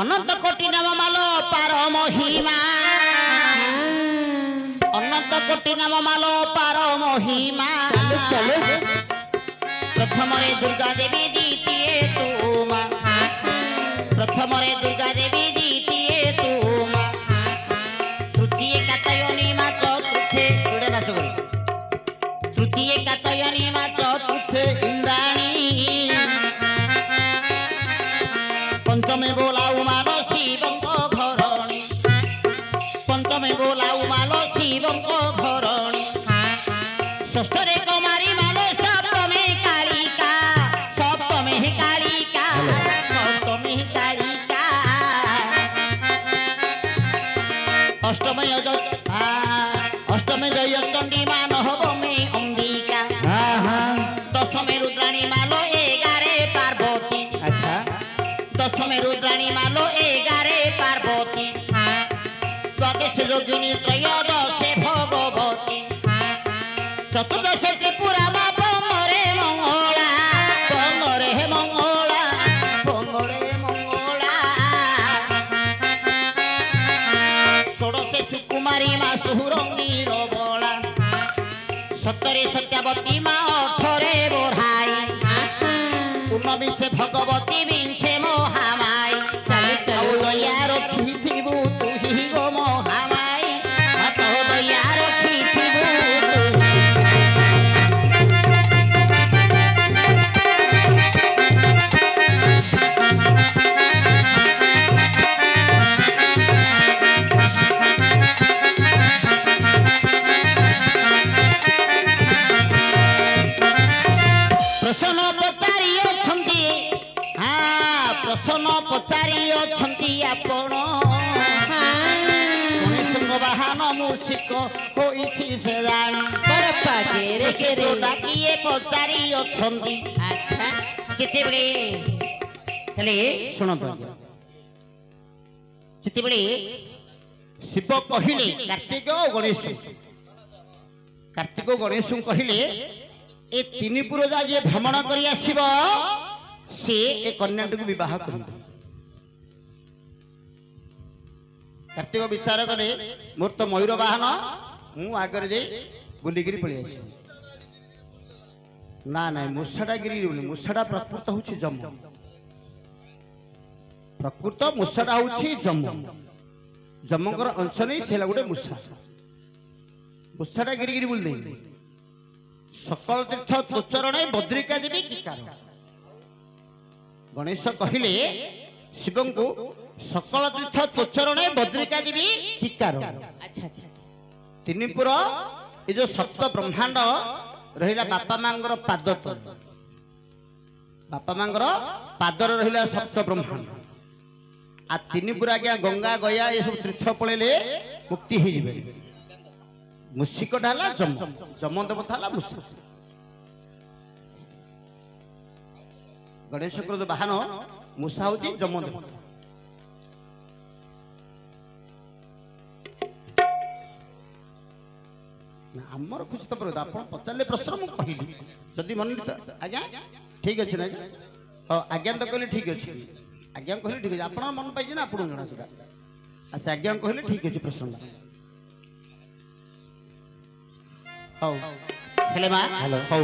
अनंत कोटि नाम मालो पार महिमा अनंत कोटि नाम मालो पार महिमा चलो प्रथम रे दुर्गा देवी द्वितीय तू मां प्रथम रे दुर्गा देवी द्वितीय तू मां तृतीय कातयनी मां चतुर्थे जोड़े नाच करो तृतीय कातयनी मां चतुर्थे इंद्राणी पंचमे बोलाऊ मालो शिवंको घरणी पंचमे बोलाऊ मालो शिवंको घरणी षष्ठरे कुमारी मालो सप्तमे कालिका सप्तमे कालिका सप्तमे कालिका अष्टमे जय चंडी मान नवमे अंबिका दशमे रुद्राणी मालो 11 पार्वती अच्छा दशमे रुद्राणी मालो 11 पार्वती द्वादश योगिनी त्रयोदशे भगवती चतुर्दश त्रिपुरा मा पंदरे मंगला पंदरे मंगला पंदरे मंगला षोडश सुकुमारी मा सुरंगी रबला सत्तरे सत्यावती मा 18 बोढ़ाई उनविंशे भगवती विंशे महामाई चलो चलो दया रखिथिबु तुही गो महामाई हाथ दया रखिथिबु प्रसन्न पचारी अछंती हाँ प्रसन्न पचारी अछंती आपण गणेशଙ୍କ ବାହନ ମୂଷିକ ହୋଇଛି ସେ ଜାଣ बड़ पाके रे के रे ଡାକିଏ ପଚାରି ଅଛନ୍ତି अच्छा ଯେତେବେଳେ ହେଲେ ଶୁଣନ୍ତୁ ଯେତେବେଳେ ଶିବ କହିଲେ କାର୍ତ୍ତିକ ଓ ଗଣେଶ କହିଲେ ए तीन पुरोजा जे भ्रमण करी आसीबो से ए कन्याटू विवाह करिबो कार्तिक विचार करे मोर तो मयूर वाहन मु आगर जे बुलिगिरी पळि आसी ना ना मुसाडा गिरी बोली मुसाडा प्रकृत होछि जम्मू प्रकृत मुसाडा होछि जम्मू जम्मूकर अंश नै सेला गुटे मुसा मुसाडा गिरी गिरी बोल दे सकल तीर्थ तोचरण बद्रिका देवी किकार गणेश कहले शिव को सकल तीर्थ तोचरण बद्रिका देवी किकार अच्छा अच्छा तीनपुर ये जो सप्त ब्रह्मांड रहिला बापा मांगर पाद तो बापा मांगर पादर रहिला सप्त ब्रह्मांड आ तीनपुर आज्ञा गंगा गया ये सब तीर्थ पळेले मुक्ति हो जिवे मुसिक डाला जम जम देवता ला मुसा गणेश जो वाहन मुसा होची जम देवता आमर खुशी तो पर आप पचारे प्रश्न मुझे कहली जदि मन आज्ञा ठीक अच्छे ना हाँ आज्ञा तो कहले ठीक अच्छे आज्ञा कहले ठीक अच्छे आप मन पाइजे ना आप जना से अच्छा आज्ञा कहले ठीक अच्छे प्रश्न हौ हेले मा हेलो हौ